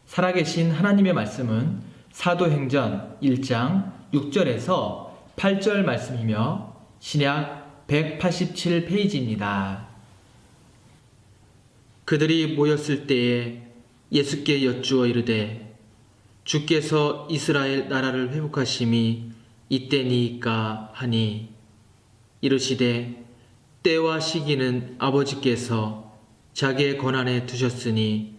살아계신 하나님의 말씀은 사도행전 1장 6절에서 8절 말씀이며 신약 187페이지입니다. 그들이 모였을 때에 예수께 여쭈어 이르되 주께서 이스라엘 나라를 회복하심이 이때니이까 하니 이르시되 때와 시기는 아버지께서 자기의 권한에 두셨으니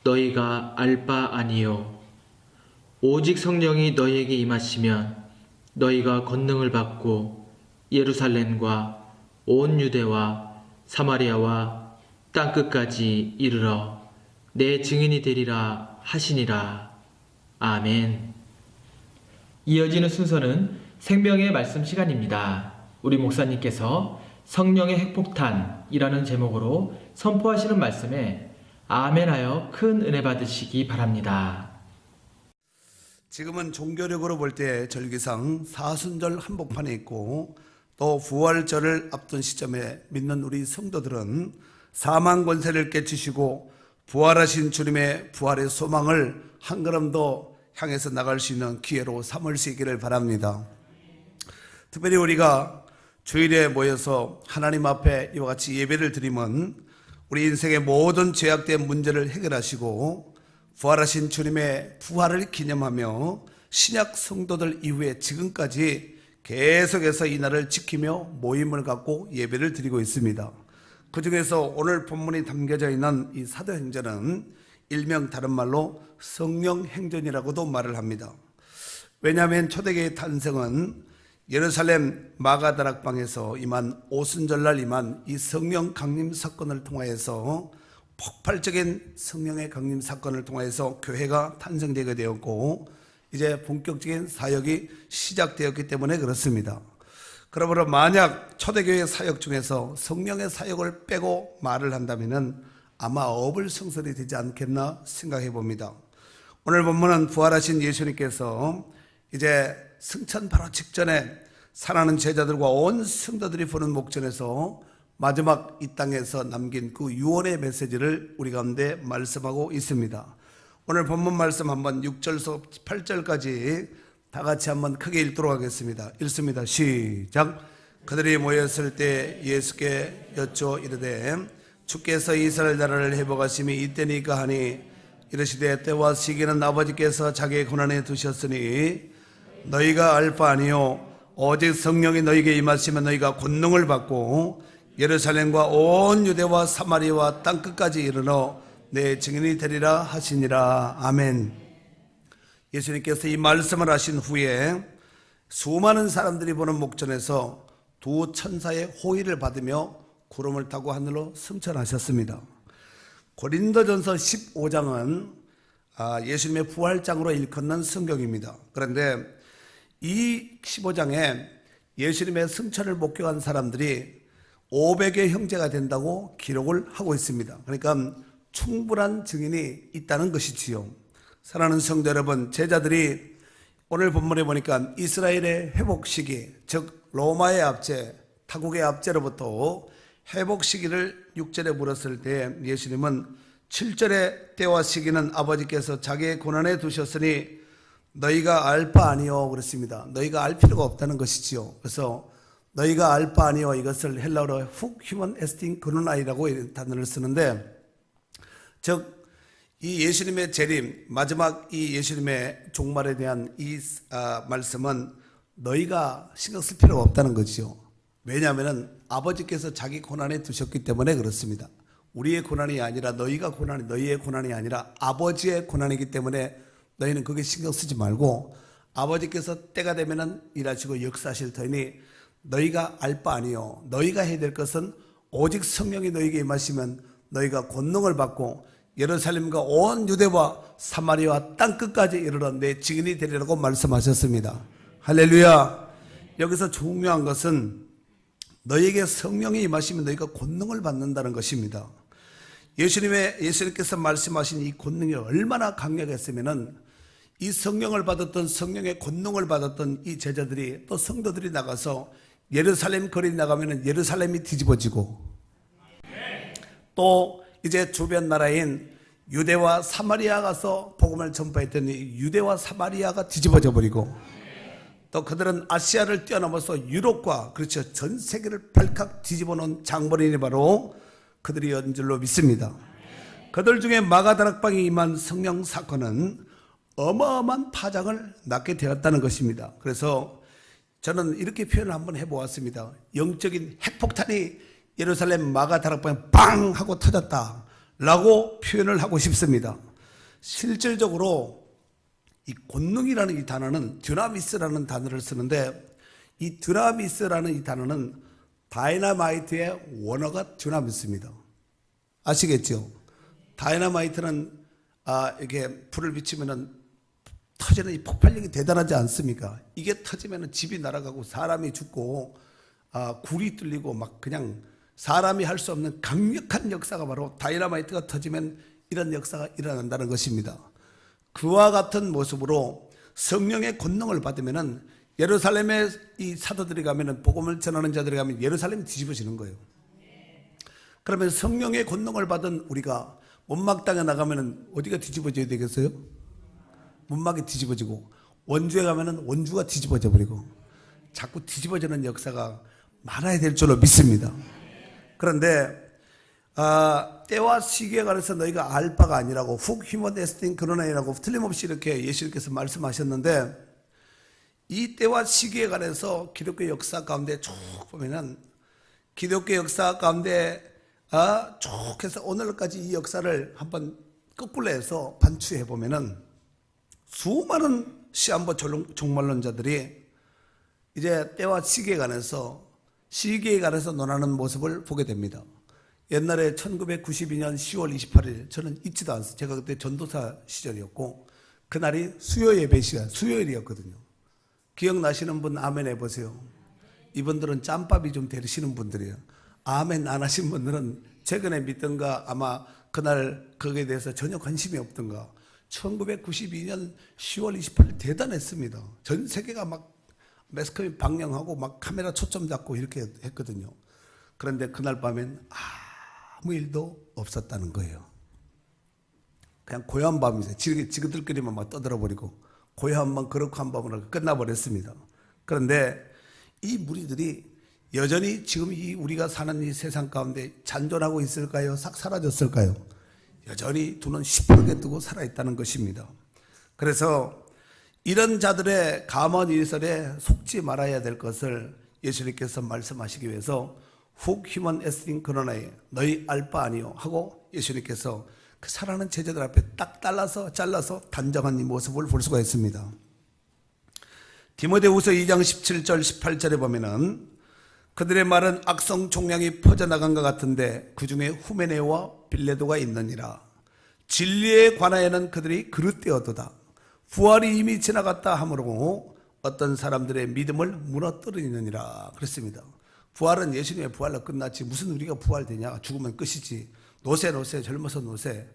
너희가 알 바 아니요 오직 성령이 너희에게 임하시면 너희가 권능을 받고 예루살렘과 온 유대와 사마리아와 땅끝까지 이르러 내 증인이 되리라 하시니라. 아멘. 이어지는 순서는 생명의 말씀 시간입니다. 우리 목사님께서 성령의 핵폭탄이라는 제목으로 선포하시는 말씀에 아멘하여 큰 은혜 받으시기 바랍니다. 지금은 종교력으로 볼 때 절기상 사순절 한복판에 있고 또 부활절을 앞둔 시점에 믿는 우리 성도들은 사망 권세를 깨치시고 부활하신 주님의 부활의 소망을 한 걸음 더 향해서 나갈 수 있는 기회로 삼을 수 있기를 바랍니다. 특별히 우리가 주일에 모여서 하나님 앞에 이와 같이 예배를 드리면 우리 인생의 모든 죄악된 문제를 해결하시고 부활하신 주님의 부활을 기념하며 신약 성도들 이후에 지금까지 계속해서 이 날을 지키며 모임을 갖고 예배를 드리고 있습니다. 그 중에서 오늘 본문이 담겨져 있는 이 사도행전은 일명 다른 말로 성령행전이라고도 말을 합니다. 왜냐하면 초대교회의 탄생은 예루살렘 마가다락방에서 임한 오순절날 임한 이 성령 강림 사건을 통하여서 폭발적인 성령의 강림 사건을 통하여서 교회가 탄생되게 되었고 이제 본격적인 사역이 시작되었기 때문에 그렇습니다. 그러므로 만약 초대교회 사역 중에서 성령의 사역을 빼고 말을 한다면 아마 어불성설이 되지 않겠나 생각해 봅니다. 오늘 본문은 부활하신 예수님께서 이제 승천 바로 직전에 사랑하는 제자들과 온 성도들이 보는 목전에서 마지막 이 땅에서 남긴 그 유언의 메시지를 우리 가운데 말씀하고 있습니다. 오늘 본문 말씀 한번 6절에서 8절까지 다 같이 한번 크게 읽도록 하겠습니다. 읽습니다. 시작. 그들이 모였을 때 예수께 여쭈어 이르되 주께서 이스라엘 나라를 회복하심이 이때니까 하니 이르시되 때와 시기는 아버지께서 자기의 권한에 두셨으니 너희가 알 바 아니요 오직 성령이 너희에게 임하시면 너희가 권능을 받고 예루살렘과 온 유대와 사마리아와 땅끝까지 이르러 내 증인이 되리라 하시니라. 아멘. 예수님께서 이 말씀을 하신 후에 수많은 사람들이 보는 목전에서 두 천사의 호의를 받으며 구름을 타고 하늘로 승천하셨습니다. 고린도전서 15장은 예수님의 부활장으로 일컫는 성경입니다. 그런데 이 15장에 예수님의 승천을 목격한 사람들이 500의 형제가 된다고 기록을 하고 있습니다. 그러니까 충분한 증인이 있다는 것이지요. 사랑하는 성도 여러분, 제자들이 오늘 본문에 보니까 이스라엘의 회복 시기, 즉 로마의 압제, 타국의 압제로부터 회복 시기를 6절에 물었을 때 예수님은 7절의 때와 시기는 아버지께서 자기의 권한에 두셨으니 너희가 알 바 아니요 그랬습니다. 너희가 알 필요가 없다는 것이지요. 그래서 너희가 알 바 아니요 이것을 헬라어로 훅 휴먼 에스팅 그루나이라고 단어를 쓰는데 즉 이 예수님의 재림 마지막 이 예수님의 종말에 대한 이 말씀은 너희가 신경 쓸 필요가 없다는 거지요. 왜냐하면 아버지께서 자기 고난에 두셨기 때문에 그렇습니다. 우리의 고난이 아니라 너희의 고난이 아니라 아버지의 고난이기 때문에 너희는 그게 신경 쓰지 말고 아버지께서 때가 되면은 일하시고 역사하실 터이니 너희가 알 바 아니요 너희가 해야 될 것은 오직 성령이 너희에게 임하시면 너희가 권능을 받고 예루살렘과 온 유대와 사마리아와 땅끝까지 이르러 내 증인이 되리라고 말씀하셨습니다. 할렐루야. 여기서 중요한 것은 너희에게 성령이 임하시면 너희가 권능을 받는다는 것입니다. 예수님께서 말씀하신 이 권능이 얼마나 강력했으면은 이 성령을 받았던 성령의 권능을 받았던 이 제자들이 또 성도들이 나가서 예루살렘 거리 나가면은 예루살렘이 뒤집어지고 또 이제 주변 나라인 유대와 사마리아 가서 복음을 전파했더니 유대와 사마리아가 뒤집어져 버리고, 또 그들은 아시아를 뛰어넘어서 유럽과, 그렇죠, 전 세계를 발칵 뒤집어 놓은 장본인이 바로 그들이었는 줄로 믿습니다. 그들 중에 마가다락방에 임한 성령 사건은 어마어마한 파장을 낳게 되었다는 것입니다. 그래서 저는 이렇게 표현을 한번 해보았습니다. 영적인 핵폭탄이 예루살렘 마가다락방에 빵 하고 터졌다라고 표현을 하고 싶습니다. 실질적으로 이 권능이라는 이 단어는 듀나미스라는 단어를 쓰는데, 이 듀나미스라는 이 단어는 다이너마이트의 원어가 듀나미스입니다. 아시겠죠? 다이너마이트는 이렇게 불을 비치면은 터지는 이 폭발력이 대단하지 않습니까? 이게 터지면은 집이 날아가고 사람이 죽고 굴이 뚫리고 막 그냥 사람이 할 수 없는 강력한 역사가 바로 다이너마이트가 터지면 이런 역사가 일어난다는 것입니다. 그와 같은 모습으로 성령의 권능을 받으면은 예루살렘에 이 사도들이 가면은, 복음을 전하는 자들이 가면 예루살렘이 뒤집어지는 거예요. 그러면 성령의 권능을 받은 우리가 원막 땅에 나가면은 어디가 뒤집어져야 되겠어요? 문막이 뒤집어지고, 원주에 가면은 원주가 뒤집어져 버리고, 자꾸 뒤집어지는 역사가 많아야 될 줄로 믿습니다. 그런데 때와 시기에 관해서 너희가 알 바가 아니라고, 훅 휴먼 데스틴 그러나이라고 틀림없이 이렇게 예수님께서 말씀하셨는데, 이 때와 시기에 관해서 기독교 역사 가운데 쭉 보면은, 기독교 역사 가운데 쭉 해서 오늘까지 이 역사를 한번 거꾸로 해서 반추해 보면은 수많은 시한부 종말론자들이 이제 때와 시기에 관해서 논하는 모습을 보게 됩니다. 옛날에 1992년 10월 28일, 저는 잊지도 않습니다. 제가 그때 전도사 시절이었고, 그날이 수요 예배 시간, 수요일이었거든요. 기억나시는 분 아멘 해보세요. 이분들은 짬밥이 좀 되시는 분들이에요. 아멘 안 하신 분들은 최근에 믿던가 아마 그날 거기에 대해서 전혀 관심이 없던가. 1992년 10월 28일 대단했습니다. 전 세계가 막 매스컴이 방영하고 막 카메라 초점 잡고 이렇게 했거든요. 그런데 그날 밤엔 아무 일도 없었다는 거예요. 그냥 고요한 밤이세요. 지그들끼리만 막 떠들어버리고 고요한 밤, 거룩한 밤으로 끝나버렸습니다. 그런데 이 무리들이 여전히 지금 이 우리가 사는 이 세상 가운데 잔존하고 있을까요? 싹 사라졌을까요? 여전히 두 눈 시퍼렇게 뜨고 살아있다는 것입니다. 그래서 이런 자들의 가만 일설에 속지 말아야 될 것을 예수님께서 말씀하시기 위해서 훅 휴먼 에스틴 그러나이 너희 알 바 아니요 하고 예수님께서 그 사랑하는 제자들 앞에 딱 잘라서 단정한 이 모습을 볼 수가 있습니다. 디모데후서 2장 17절 18절에 보면은 그들의 말은 악성 종양이 퍼져나간 것 같은데 그 중에 후메네와 빌레도가 있느니라. 진리에 관하여는 그들이 그릇되었도다. 부활이 이미 지나갔다 하므로 어떤 사람들의 믿음을 무너뜨리느니라. 그랬습니다. 부활은 예수님의 부활로 끝났지 무슨 우리가 부활되냐. 죽으면 끝이지. 노세 젊어서 노세.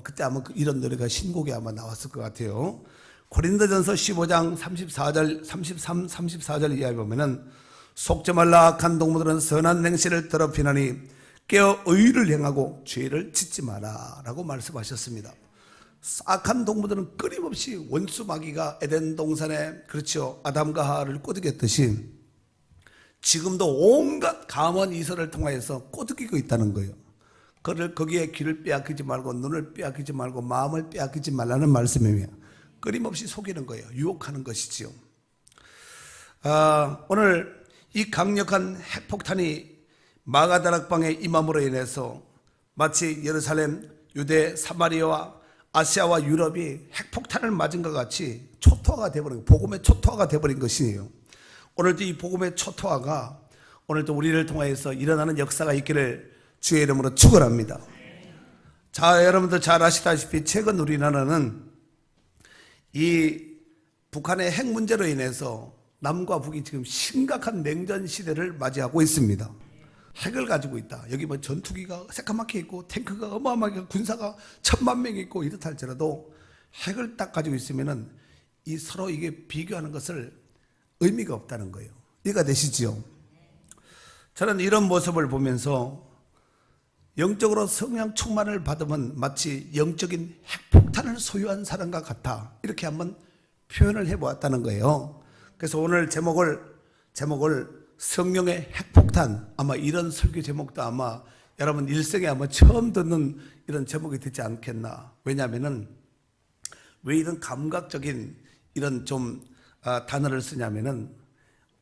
그때 아마 이런 노래가 신곡에 아마 나왔을 것 같아요. 고린도전서 15장 34절 33, 34절 이하에 보면은 속지 말라. 악한 동무들은 선한 행실을 더럽히나니 깨어 의를 행하고 죄를 짓지 마라 라고 말씀하셨습니다. 악한 동무들은 끊임없이 원수 마귀가 에덴 동산에, 그렇죠, 아담과 하와를 꼬드겼듯이 지금도 온갖 감언 이설을 통하여서 꼬드기고 있다는 거예요. 그를 거기에 귀를 빼앗기지 말고 눈을 빼앗기지 말고 마음을 빼앗기지 말라는 말씀이며 끊임없이 속이는 거예요. 유혹하는 것이지요. 오늘 이 강력한 핵폭탄이 마가다락방에 임함으로 인해서 마치 예루살렘, 유대, 사마리아와 아시아와 유럽이 핵폭탄을 맞은 것 같이 초토화가 되어버린, 복음의 초토화가 되어버린 것이에요. 오늘도 이 복음의 초토화가 오늘도 우리를 통해서 일어나는 역사가 있기를 주의 이름으로 축원합니다. 자, 여러분들 잘 아시다시피 최근 우리나라는 이 북한의 핵 문제로 인해서 남과 북이 지금 심각한 냉전 시대를 맞이하고 있습니다. 핵을 가지고 있다. 여기 뭐 전투기가 새까맣게 있고 탱크가 어마어마하게 군사가 1000만 명이 있고 이렇다 할지라도 핵을 딱 가지고 있으면은 이 서로 이게 비교하는 것을 의미가 없다는 거예요. 이해가 되시지요? 저는 이런 모습을 보면서 영적으로 성령 충만을 받으면 마치 영적인 핵폭탄을 소유한 사람과 같아. 이렇게 한번 표현을 해보았다는 거예요. 그래서 오늘 제목을 성령의 핵폭탄, 아마 이런 설교 제목도 아마 여러분 일생에 아마 처음 듣는 이런 제목이 되지 않겠나. 왜냐하면은 왜 이런 감각적인 이런 좀 단어를 쓰냐면은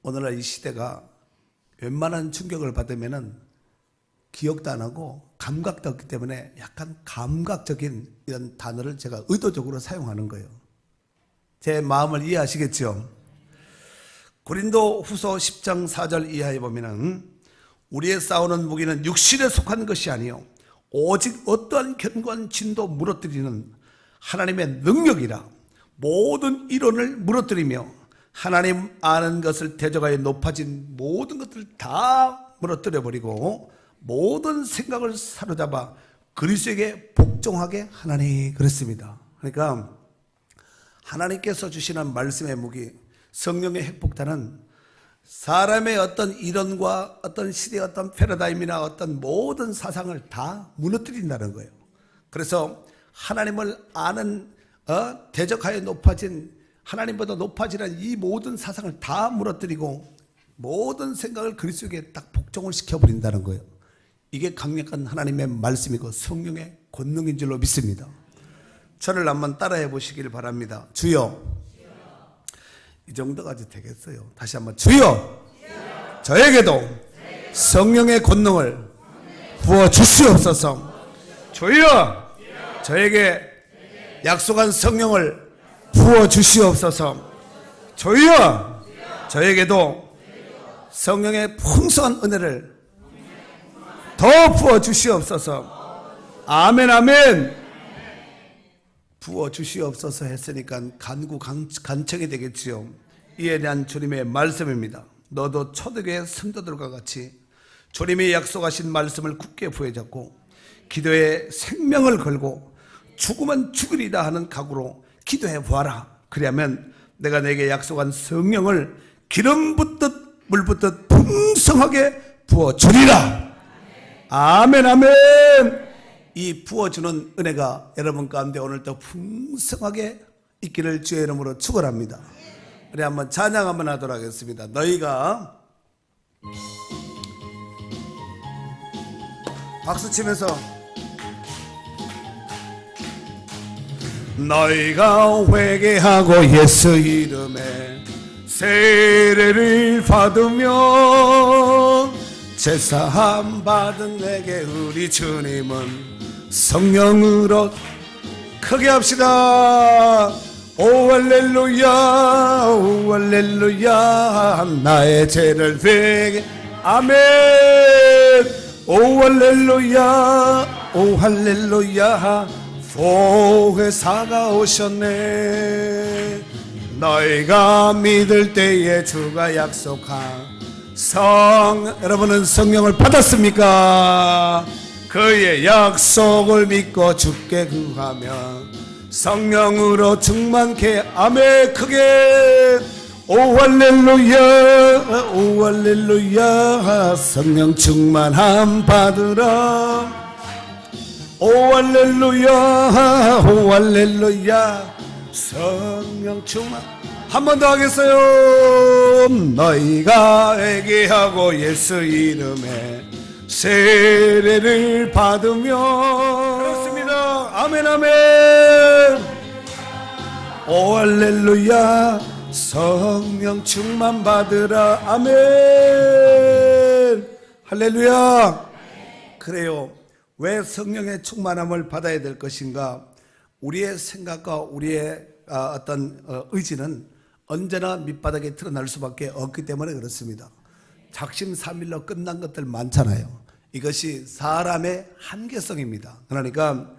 오늘날 이 시대가 웬만한 충격을 받으면은 기억도 안 하고 감각도 없기 때문에 약간 감각적인 이런 단어를 제가 의도적으로 사용하는 거예요. 제 마음을 이해하시겠죠? 고린도 후서 10장 4절 이하에 보면은 우리의 싸우는 무기는 육신에 속한 것이 아니요 오직 어떠한 견고한 진도 무너뜨리는 하나님의 능력이라. 모든 이론을 무너뜨리며 하나님 아는 것을 대적하여 높아진 모든 것들을 다 무너뜨려 버리고 모든 생각을 사로잡아 그리스도에게 복종하게 하나니. 그랬습니다. 그러니까 하나님께서 주시는 말씀의 무기, 성령의 핵폭탄은 사람의 어떤 이론과 어떤 시대의 어떤 패러다임이나 어떤 모든 사상을 다 무너뜨린다는 거예요. 그래서 하나님을 아는 대적하여 높아진, 하나님보다 높아지는 이 모든 사상을 다 무너뜨리고 모든 생각을 그리스도에게 딱 복종을 시켜버린다는 거예요. 이게 강력한 하나님의 말씀이고 성령의 권능인 줄로 믿습니다. 저를 한번 따라해 보시길 바랍니다. 주여. 이 정도까지 되겠어요. 다시 한번 주여. 저에게도 성령의 권능을 부어 주시옵소서. 주여. 저에게 약속한 성령을 부어 주시옵소서. 주여. 저에게도 성령의 풍성한 은혜를 더 부어 주시옵소서. 아멘 아멘. 부어 주시옵소서 했으니까 간구 간청이 되겠지요. 이에 대한 주님의 말씀입니다. 너도 초대교회 성도들과 같이 주님이 약속하신 말씀을 굳게 부여잡고 기도에 생명을 걸고 죽으면 죽으리다 하는 각오로 기도해 보아라. 그리하면 내가 내게 약속한 성령을 기름 붓듯 물 붓듯 풍성하게 부어 주리라. 아멘 아멘. 이 부어주는 은혜가 여러분 가운데 오늘도 풍성하게 있기를 주의 이름으로 축원합니다. 우리 한번 찬양 한번 하도록 하겠습니다. 너희가 박수 치면서 너희가 회개하고 예수 이름에 세례를 받으며 제사함 받은 내게 우리 주님은 성령으로 크게 합시다. 오 할렐루야 오 할렐루야 나의 죄를 회개. 아멘. 오 할렐루야 오 할렐루야 보혜사가 오셨네. 너희가 믿을 때에 주가 약속한 여러분은 성령을 받았습니까? 그의 약속을 믿고 주께 구하면 성령으로 충만케. 아멘. 크게 오 할렐루야 오 할렐루야 성령 충만함 받으라. 오 할렐루야 오 할렐루야 성령 충만. 한 번 더 하겠어요. 너희가 회개하고 예수 이름에 세례를 받으며. 그렇습니다. 아멘 아멘. 오 할렐루야 성령 충만 받으라. 아멘. 할렐루야. 그래요. 왜 성령의 충만함을 받아야 될 것인가? 우리의 생각과 우리의 어떤 의지는 언제나 밑바닥에 드러날 수밖에 없기 때문에 그렇습니다. 작심삼일로 끝난 것들 많잖아요. 이것이 사람의 한계성입니다. 그러니까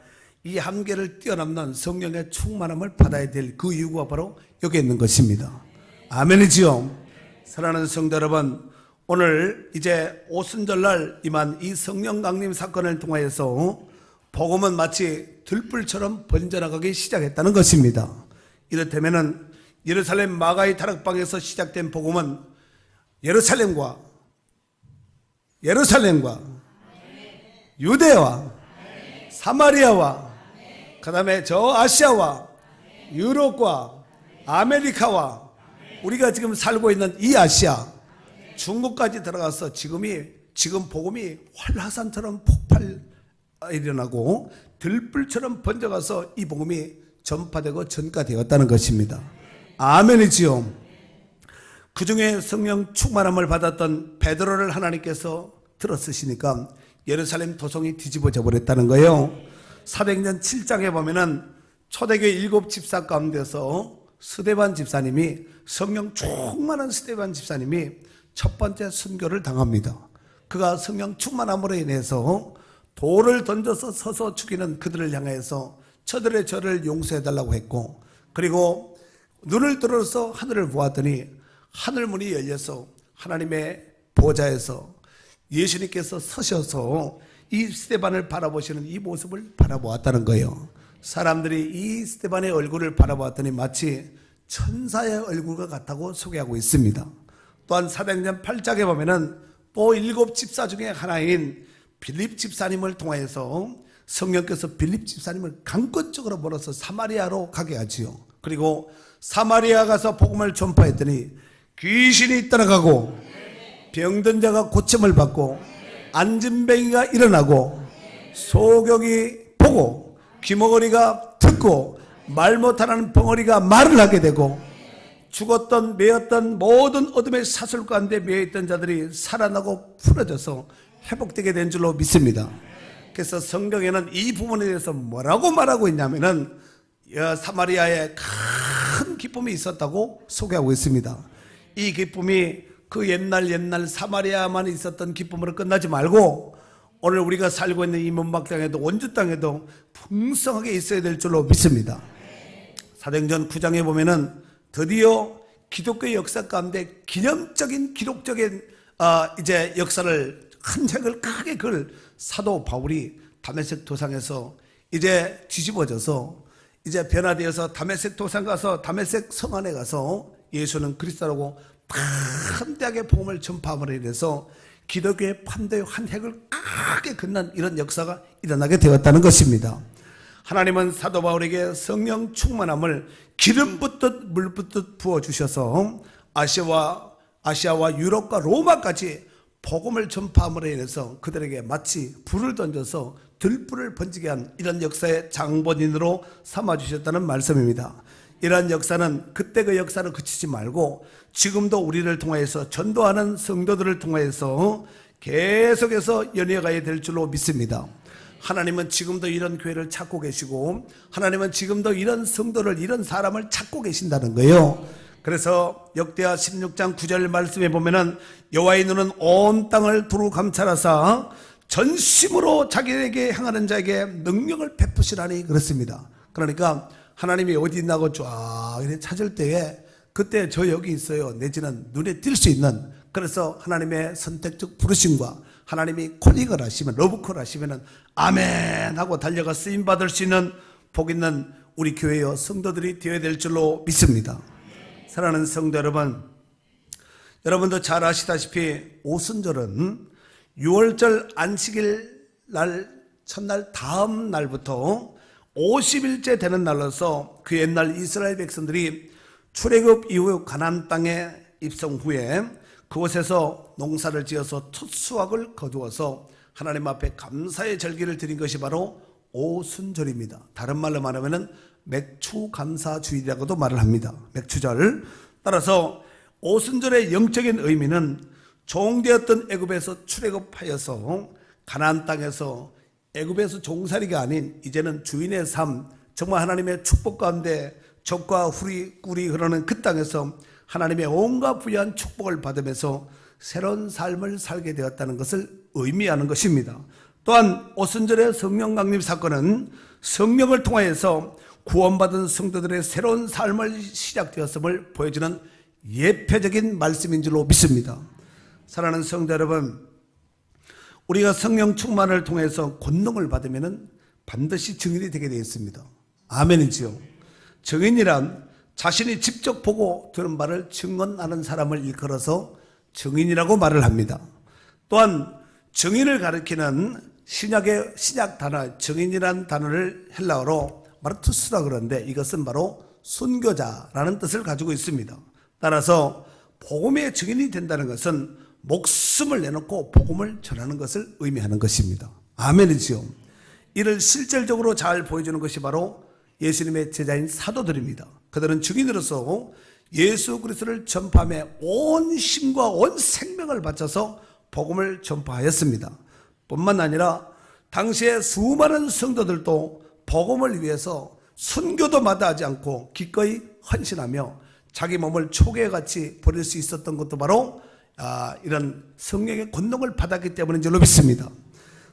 이 한계를 뛰어넘는 성령의 충만함을 받아야 될 그 이유가 바로 여기 있는 것입니다. 아멘이지요. 사랑하는 성도 여러분, 오늘 이제 오순절날 임한 이 성령 강림 사건을 통하여서 복음은 마치 들불처럼 번져나가기 시작했다는 것입니다. 이렇다면은 예루살렘 마가의 다락방에서 시작된 복음은 예루살렘과 유대와 사마리아와 그 다음에 저 아시아와 유럽과 아메리카와 우리가 지금 살고 있는 이 아시아 중국까지 들어가서 지금 복음이 활화산처럼 폭발 일어나고 들불처럼 번져가서 이 복음이 전파되고 전가되었다는 것입니다. 아멘이지요. 그 중에 성령 충만함을 받았던 베드로를 하나님께서 들어쓰시니까 예루살렘 도성이 뒤집어져 버렸다는 거예요. 사도행전 7장에 보면은 초대교회 7 집사 가운데서 스데반 집사님이 성령 충만한 스데반 집사님이 첫 번째 순교를 당합니다. 그가 성령 충만함으로 인해서 돌을 던져서 서서 죽이는 그들을 향해서 저들의 죄를 용서해달라고 했고, 그리고 눈을 들어서 하늘을 보았더니 하늘문이 열려서 하나님의 보좌에서 예수님께서 서셔서 이 스데반을 바라보시는 이 모습을 바라보았다는 거예요. 사람들이 이 스데반의 얼굴을 바라보았더니 마치 천사의 얼굴과 같다고 소개하고 있습니다. 또한 사도행전 8장에 보면은 또 7 집사 중에 하나인 빌립 집사님을 통해서 성령께서 빌립 집사님을 강권적으로 몰아서 사마리아로 가게 하지요. 그리고 사마리아 가서 복음을 전파했더니 귀신이 떠나가고 병든 자가 고침을 받고 안진뱅이가 일어나고 소경이 보고 귀머거리가 듣고 말 못하는 벙어리가 말을 하게 되고 죽었던 매였던 모든 어둠의 사슬 가운데 매여있던 자들이 살아나고 풀어져서 회복되게 된 줄로 믿습니다. 그래서 성경에는 이 부분에 대해서 뭐라고 말하고 있냐면은 사마리아에 큰 기쁨이 있었다고 소개하고 있습니다. 이 기쁨이 그 옛날 사마리아만 있었던 기쁨으로 끝나지 말고 오늘 우리가 살고 있는 이 문박 땅에도 원주 땅에도 풍성하게 있어야 될 줄로 믿습니다. 사도행전 9장에 보면은 드디어 기독교의 역사 가운데 기념적인 기록적인 이제 역사를 한 획을 크게 그을 사도 바울이 다메섹 도상에서 이제 뒤집어져서 이제 변화되어서 다메섹 도상 가서 다메섹 성 안에 가서 예수는 그리스도라고 판대하게 복음을 전파함으로 인해서 기독교의 판도의 한 획을 크게 긋는 이런 역사가 일어나게 되었다는 것입니다. 하나님은 사도 바울에게 성령 충만함을 기름 붓듯 물 붓듯 부어주셔서 아시아와 유럽과 로마까지 복음을 전파함으로 인해서 그들에게 마치 불을 던져서 들불을 번지게 한 이런 역사의 장본인으로 삼아주셨다는 말씀입니다. 이러한 역사는 그때 그 역사를 그치지 말고 지금도 우리를 통해서 전도하는 성도들을 통해서 계속해서 연이어가야 될 줄로 믿습니다. 하나님은 지금도 이런 교회를 찾고 계시고 하나님은 지금도 이런 성도를 이런 사람을 찾고 계신다는 거예요. 그래서 역대하 16장 9절 말씀에 보면은 여호와의 눈은 온 땅을 두루 감찰하사 전심으로 자기에게 향하는 자에게 능력을 베푸시라니 그렇습니다. 그러니까 하나님이 어디 있나고 쫙 이렇게 찾을 때에 그때 저 여기 있어요 내지는 눈에 띌 수 있는, 그래서 하나님의 선택적 부르심과 하나님이 콜링을 하시면 러브콜 하시면은 아멘 하고 달려가 쓰임 받을 수 있는 복 있는 우리 교회여 성도들이 되어야 될 줄로 믿습니다. 사랑하는 성도 여러분, 여러분도 잘 아시다시피 오순절은 6월절 안식일 날 첫날 다음 날부터 50일째 되는 날로서 그 옛날 이스라엘 백성들이 출애굽 이후 가나안 땅에 입성 후에 그곳에서 농사를 지어서 첫 수확을 거두어서 하나님 앞에 감사의 절기를 드린 것이 바로 오순절입니다. 다른 말로 말하면 맥추감사주일이라고도 말을 합니다. 맥추절. 따라서 오순절의 영적인 의미는 종되었던 애굽에서 출애굽하여서 가나안 땅에서 애굽에서 종살이가 아닌 이제는 주인의 삶, 정말 하나님의 축복 가운데 적과 꿀이 흐르는 그 땅에서 하나님의 온갖 부유한 축복을 받으면서 새로운 삶을 살게 되었다는 것을 의미하는 것입니다. 또한 오순절의 성령 강림 사건은 성령을 통하여서 구원받은 성도들의 새로운 삶을 시작되었음을 보여주는 예표적인 말씀인 줄로 믿습니다. 사랑하는 성도 여러분, 우리가 성령 충만을 통해서 권능을 받으면 반드시 증인이 되게 되어 있습니다. 아멘이지요. 증인이란 자신이 직접 보고 들은 바를 증언하는 사람을 일컬어서 증인이라고 말을 합니다. 또한 증인을 가리키는 신약의 신약 단어 증인이라는 단어를 헬라어로 마르투스라 그러는데 이것은 바로 순교자라는 뜻을 가지고 있습니다. 따라서 복음의 증인이 된다는 것은 목숨을 내놓고 복음을 전하는 것을 의미하는 것입니다. 아멘이지요. 이를 실질적으로 잘 보여주는 것이 바로 예수님의 제자인 사도들입니다. 그들은 증인으로서 예수 그리스도를 전파하며 온 힘과 온 생명을 바쳐서 복음을 전파하였습니다. 뿐만 아니라 당시에 수많은 성도들도 복음을 위해서 순교도 마다하지 않고 기꺼이 헌신하며 자기 몸을 초계같이 버릴 수 있었던 것도 바로 이런 성령의 권능을 받았기 때문인 줄로 믿습니다.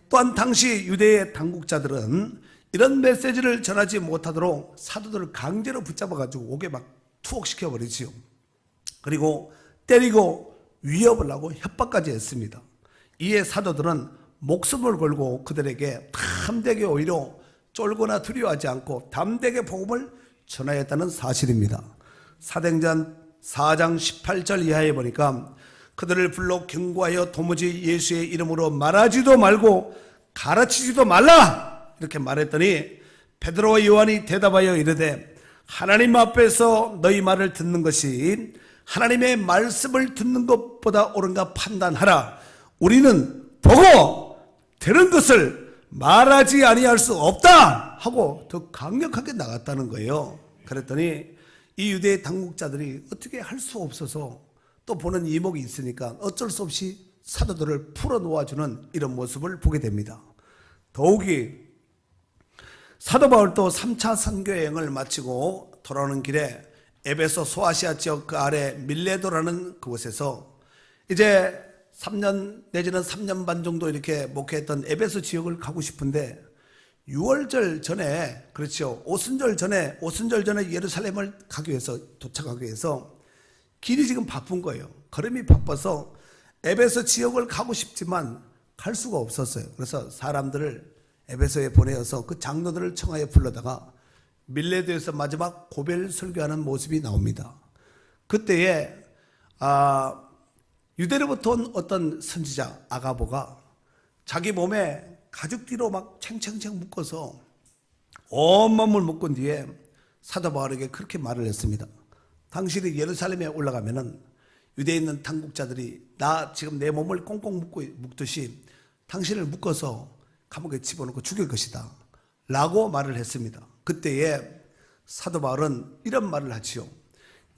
또한 당시 유대의 당국자들은 이런 메시지를 전하지 못하도록 사도들을 강제로 붙잡아가지고 옥에 막 투옥시켜버리지요. 그리고 때리고 위협을 하고 협박까지 했습니다. 이에 사도들은 목숨을 걸고 그들에게 담대하게 오히려 쫄거나 두려워하지 않고 담대하게 복음을 전하였다는 사실입니다. 사도행전 4장 18절 이하에 보니까 그들을 불러 경고하여 도무지 예수의 이름으로 말하지도 말고 가르치지도 말라 이렇게 말했더니 베드로와 요한이 대답하여 이르되 하나님 앞에서 너희 말을 듣는 것이 하나님의 말씀을 듣는 것보다 옳은가 판단하라. 우리는 보고 들은 것을 말하지 아니할 수 없다 하고 더 강력하게 나갔다는 거예요. 그랬더니 이 유대의 당국자들이 어떻게 할 수 없어서 또 보는 이목이 있으니까 어쩔 수 없이 사도들을 풀어놓아주는 이런 모습을 보게 됩니다. 더욱이 사도 바울도 3차 선교여행을 마치고 돌아오는 길에 에베소 소아시아 지역 그 아래 밀레도라는 그곳에서 이제 3년 내지는 3년 반 정도 이렇게 목회했던 에베소 지역을 가고 싶은데 6월절 전에 그렇죠. 오순절 전에 예루살렘을 가기 위해서 도착하기 위해서 길이 지금 바쁜 거예요. 걸음이 바빠서 에베소 지역을 가고 싶지만 갈 수가 없었어요. 그래서 사람들을 에베소에 보내어서 그 장로들을 청하에 불러다가 밀레도에서 마지막 고별 설교하는 모습이 나옵니다. 그때에 유대로부터 온 어떤 선지자 아가보가 자기 몸에 가죽띠로 막 챙챙챙 묶어서 온몸을 묶은 뒤에 사도 바울에게 그렇게 말을 했습니다. 당신이 예루살렘에 올라가면은 유대에 있는 당국자들이 나 지금 내 몸을 꽁꽁 묶듯이 당신을 묶어서 감옥에 집어넣고 죽일 것이다 라고 말을 했습니다. 그때에 사도 바울은 이런 말을 하지요.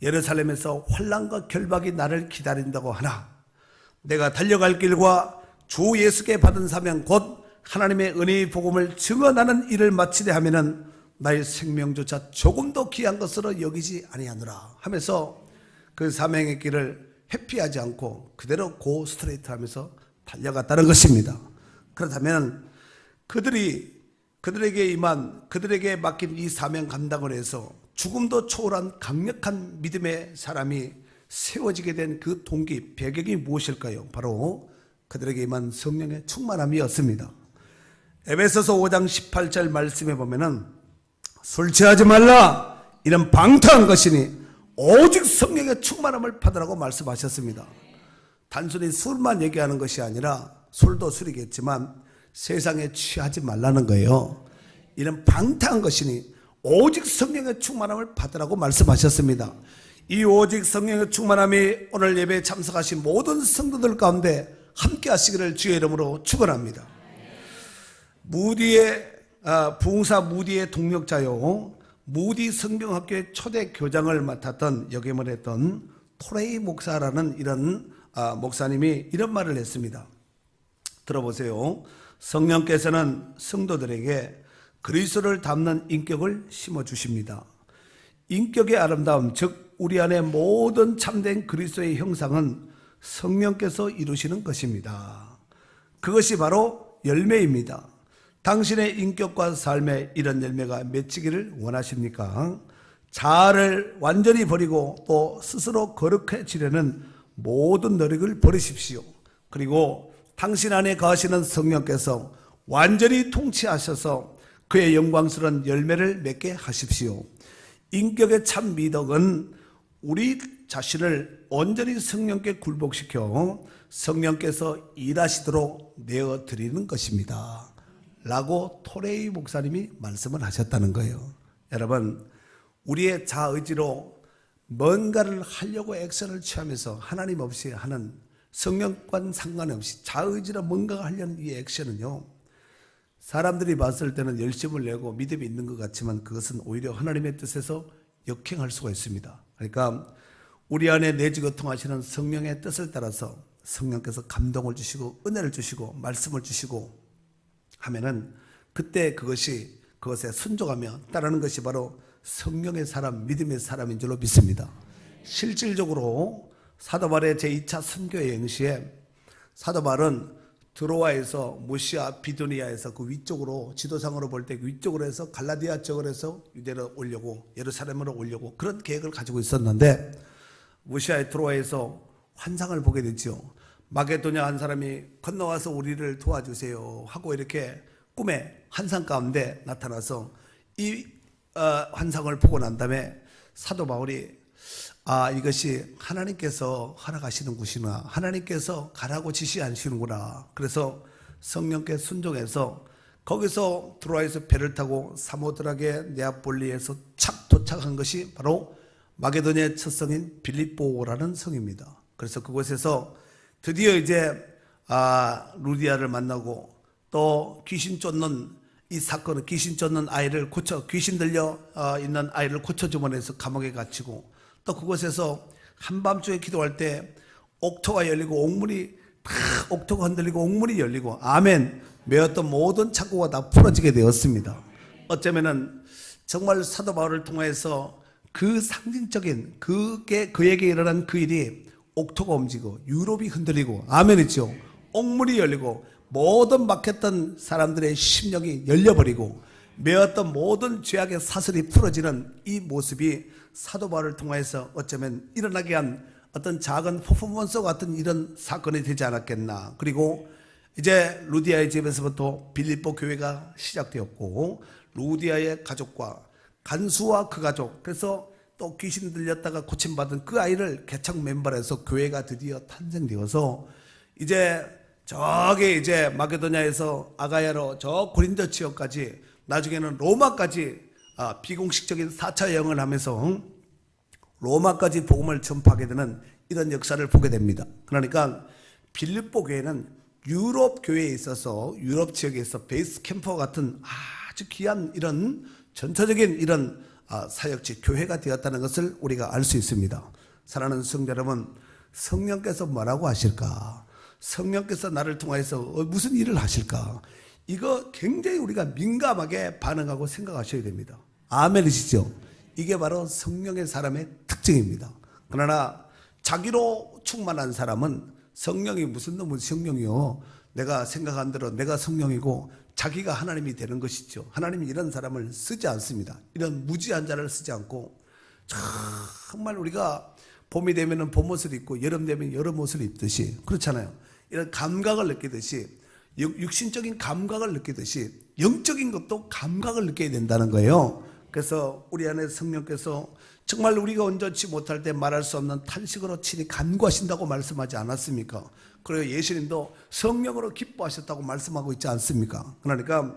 예루살렘에서 환난과 결박이 나를 기다린다고 하나 내가 달려갈 길과 주 예수께 받은 사명 곧 하나님의 은혜의 복음을 증언하는 일을 마치려 하면은 나의 생명조차 조금도 귀한 것으로 여기지 아니하노라 하면서 그 사명의 길을 회피하지 않고 그대로 고 스트레이트 하면서 달려갔다는 것입니다. 그렇다면 그들에게 맡긴 이 사명 감당을 해서 죽음도 초월한 강력한 믿음의 사람이 세워지게 된 그 동기, 배경이 무엇일까요? 바로 그들에게 임한 성령의 충만함이었습니다. 에베소서 5장 18절 말씀에 보면은 술 취하지 말라 이는 방탕한 것이니 오직 성령의 충만함을 받으라고 말씀하셨습니다. 단순히 술만 얘기하는 것이 아니라 술도 술이겠지만 세상에 취하지 말라는 거예요. 이는 방탕한 것이니 오직 성령의 충만함을 받으라고 말씀하셨습니다. 이 오직 성령의 충만함이 오늘 예배에 참석하신 모든 성도들 가운데 함께 하시기를 주의 이름으로 축원합니다. 부흥사 무디의 동력자요 무디 성경학교의 초대 교장을 맡았던 역임을 했던 토레이 목사라는 이런 목사님이 이런 말을 했습니다. 들어보세요. 성령께서는 성도들에게 그리스도를 닮는 인격을 심어주십니다. 인격의 아름다움, 즉 우리 안에 모든 참된 그리스도의 형상은 성령께서 이루시는 것입니다. 그것이 바로 열매입니다. 당신의 인격과 삶에 이런 열매가 맺히기를 원하십니까? 자아를 완전히 버리고 또 스스로 거룩해지려는 모든 노력을 버리십시오. 그리고 당신 안에 거하시는 성령께서 완전히 통치하셔서 그의 영광스러운 열매를 맺게 하십시오. 인격의 참 미덕은 우리 자신을 온전히 성령께 굴복시켜 성령께서 일하시도록 내어드리는 것입니다 라고 토레이 목사님이 말씀을 하셨다는 거예요. 여러분, 우리의 자의지로 뭔가를 하려고 액션을 취하면서 하나님 없이 하는, 성령과는 상관없이 자의지로 뭔가가 하려는 이 액션은요, 사람들이 봤을 때는 열심을 내고 믿음이 있는 것 같지만 그것은 오히려 하나님의 뜻에서 역행할 수가 있습니다. 그러니까 우리 안에 내주거통하시는 성령의 뜻을 따라서 성령께서 감동을 주시고 은혜를 주시고 말씀을 주시고 하면은 그때 그것에 순종하며 따르는 것이 바로 성령의 사람, 믿음의 사람인 줄로 믿습니다. 실질적으로 사도 바울의 제2차 선교 여행 시에 사도 바울은 드로아에서 무시아 비두니아에서 그 위쪽으로, 지도상으로 볼 때 그 위쪽으로 해서 갈라디아 쪽으로 해서 유대로 오려고, 예루살렘으로 오려고 그런 계획을 가지고 있었는데, 무시아의 드로아에서 환상을 보게 되죠. 마게도냐 한 사람이 건너와서 우리를 도와주세요 하고 이렇게 꿈에 환상 가운데 나타나서 이 환상을 보고 난 다음에 사도 바울이 이것이 하나님께서 허락하시는 곳이구나, 하나님께서 가라고 지시하시는구나. 그래서 성령께 순종해서 거기서 드로아에서 배를 타고 사모드락의 네아폴리에서 착 도착한 것이 바로 마게도냐의 첫 성인 빌립보라는 성입니다. 그래서 그곳에서 드디어 이제 루디아를 만나고, 또 귀신 쫓는 이 사건은 귀신 쫓는 아이를 귀신 들려 있는 아이를 고쳐주문해서 감옥에 갇히고, 또 그곳에서 한밤중에 기도할 때 옥토가 열리고 옥토가 흔들리고 옥문이 열리고, 아멘, 메었던 모든 창고가 다 풀어지게 되었습니다. 어쩌면은 정말 사도 바울을 통해서 그 상징적인 그에게 일어난 그 일이 옥토가 움직이고 유럽이 흔들리고, 아멘이죠, 옥문이 열리고 모든 막혔던 사람들의 심령이 열려버리고 메었던 모든 죄악의 사슬이 풀어지는 이 모습이 사도 바울을 통해서 어쩌면 일어나게 한 어떤 작은 퍼포먼스 같은 이런 사건이 되지 않았겠나. 그리고 이제 루디아의 집에서부터 빌립보 교회가 시작되었고, 루디아의 가족과 간수와 그 가족, 그래서 또 귀신 들렸다가 고침받은 그 아이를 개척 멤버로 해서 교회가 드디어 탄생되어서 이제 저기 이제 마게도냐에서 아가야로 저 고린도 지역까지, 나중에는 로마까지 비공식적인 4차 여행을 하면서 로마까지 복음을 전파하게 되는 이런 역사를 보게 됩니다. 그러니까 빌립보 교회는 유럽 교회에 있어서 유럽 지역에서 베이스 캠퍼 같은 아주 귀한 이런 전투적인 이런 사역지 교회가 되었다는 것을 우리가 알 수 있습니다. 사랑하는 성도 여러분, 성령께서 뭐라고 하실까? 성령께서 나를 통해서 무슨 일을 하실까? 이거 굉장히 우리가 민감하게 반응하고 생각하셔야 됩니다. 아멘이시죠? 이게 바로 성령의 사람의 특징입니다. 그러나 자기로 충만한 사람은 성령이 무슨 놈은 성령이요, 내가 생각한 대로 내가 성령이고 자기가 하나님이 되는 것이죠. 하나님이 이런 사람을 쓰지 않습니다. 이런 무지한 자를 쓰지 않고, 정말 우리가 봄이 되면 봄옷을 입고 여름 되면 여름옷을 입듯이, 그렇잖아요. 이런 감각을 느끼듯이, 육신적인 감각을 느끼듯이 영적인 것도 감각을 느껴야 된다는 거예요. 그래서 우리 안에 성령께서 정말 우리가 온전치 못할 때 말할 수 없는 탄식으로 친히 간구하신다고 말씀하지 않았습니까? 그리고 예수님도 성령으로 기뻐하셨다고 말씀하고 있지 않습니까? 그러니까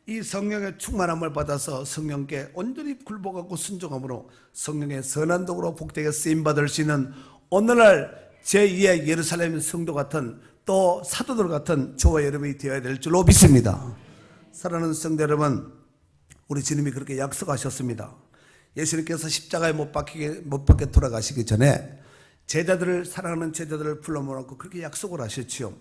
이 성령의 충만함을 받아서 성령께 온전히 굴복하고 순종함으로 성령의 선한 도구로 복되게 쓰임받을 수 있는 오늘날 제2의 예루살렘 성도 같은, 또 사도들 같은 저와 여러분이 되어야 될 줄로 믿습니다. 사랑하는 성도 여러분, 우리 주님이 그렇게 약속하셨습니다. 예수님께서 십자가에 못 박혀 돌아가시기 전에 제자들을, 사랑하는 제자들을 불러 모아놓고 그렇게 약속을 하셨지요.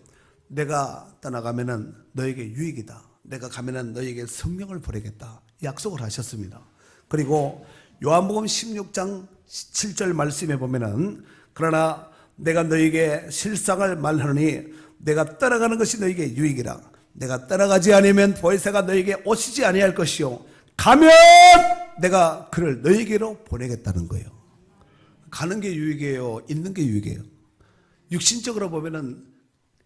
내가 떠나가면은 너에게 유익이다. 내가 가면은 너에게 성령을 보내겠다. 약속을 하셨습니다. 그리고 요한복음 16장 7절 말씀에 보면은, 그러나 내가 너에게 실상을 말하노니 내가 떠나가는 것이 너에게 유익이라. 내가 떠나가지 않으면 보혜사가 너에게 오시지 아니할 것이요, 가면 내가 그를 너에게로 보내겠다는 거예요. 가는 게 유익이에요, 있는 게 유익이에요? 육신적으로 보면은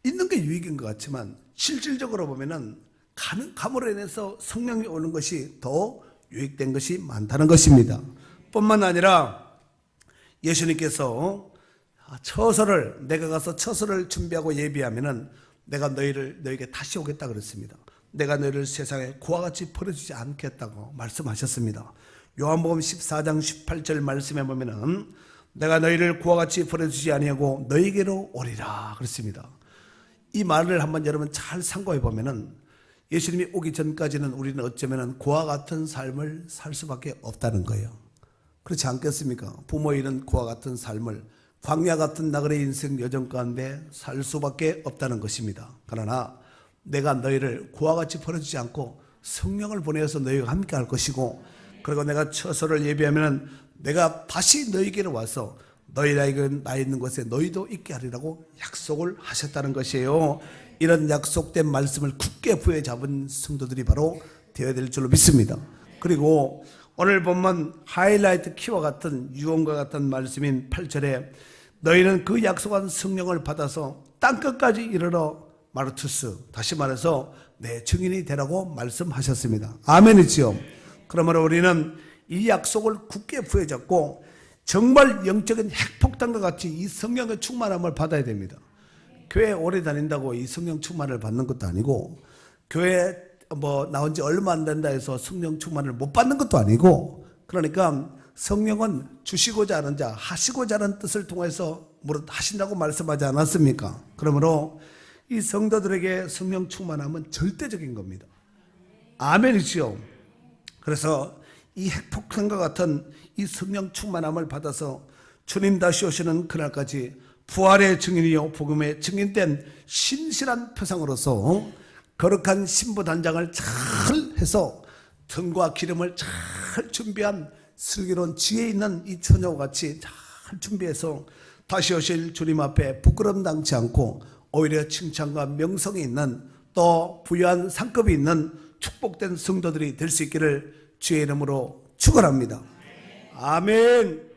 있는 게 유익인 것 같지만 실질적으로 보면은 감으로 인해서 성령이 오는 것이 더 유익된 것이 많다는 것입니다. 뿐만 아니라 예수님께서 처소를 내가 가서 처소를 준비하고 예비하면은 내가 너에게 다시 오겠다 그랬습니다. 내가 너희를 세상에 고와 같이 버려주지 않겠다고 말씀하셨습니다. 요한복음 14장 18절 말씀에 보면은 내가 너희를 고와 같이 버려주지 아니하고 너희에게로 오리라 그랬습니다. 이 말을 한번 여러분 잘 상고해 보면은 예수님이 오기 전까지는 우리는 어쩌면은 고와 같은 삶을 살 수밖에 없다는 거예요. 그렇지 않겠습니까? 부모 잃은 고와 같은 삶을 광야 같은 나그네 인생 여정 가운데 살 수밖에 없다는 것입니다. 그러나 내가 너희를 고와 같이 버려주지 않고 성령을 보내어서 너희와 함께 할 것이고, 그리고 내가 처소를 예비하면 내가 다시 너희에게로 와서 너희가 나 있는 곳에 너희도 있게 하리라고 약속을 하셨다는 것이에요. 이런 약속된 말씀을 굳게 부여잡은 성도들이 바로 되어야 될 줄로 믿습니다. 그리고 오늘 본문 하이라이트 키와 같은 유언과 같은 말씀인 8절에 너희는 그 약속한 성령을 받아서 땅끝까지 이르러 마르투스, 다시 말해서 내 증인이 되라고 말씀하셨습니다. 아멘이지요. 그러므로 우리는 이 약속을 굳게 부여잡고 정말 영적인 핵폭탄과 같이 이 성령의 충만함을 받아야 됩니다. 교회 오래 다닌다고 이 성령 충만을 받는 것도 아니고, 교회 나온 지 얼마 안 된다 해서 성령 충만을 못 받는 것도 아니고, 그러니까 성령은 주시고자 하는 자, 하시고자 하는 뜻을 통해서 무릇 하신다고 말씀하지 않았습니까? 그러므로 이 성도들에게 성령 충만함은 절대적인 겁니다. 아멘이지요. 그래서 이 핵폭탄과 같은 이 성령 충만함을 받아서 주님 다시 오시는 그날까지 부활의 증인이요 복음의 증인된 신실한 표상으로서 거룩한 신부 단장을 잘 해서 등과 기름을 잘 준비한 슬기로운 지혜 있는 이 처녀와 같이 잘 준비해서 다시 오실 주님 앞에 부끄럼 당치 않고 오히려 칭찬과 명성이 있는, 또 부유한 상급이 있는 축복된 성도들이 될 수 있기를 주의 이름으로 축원합니다. 아멘.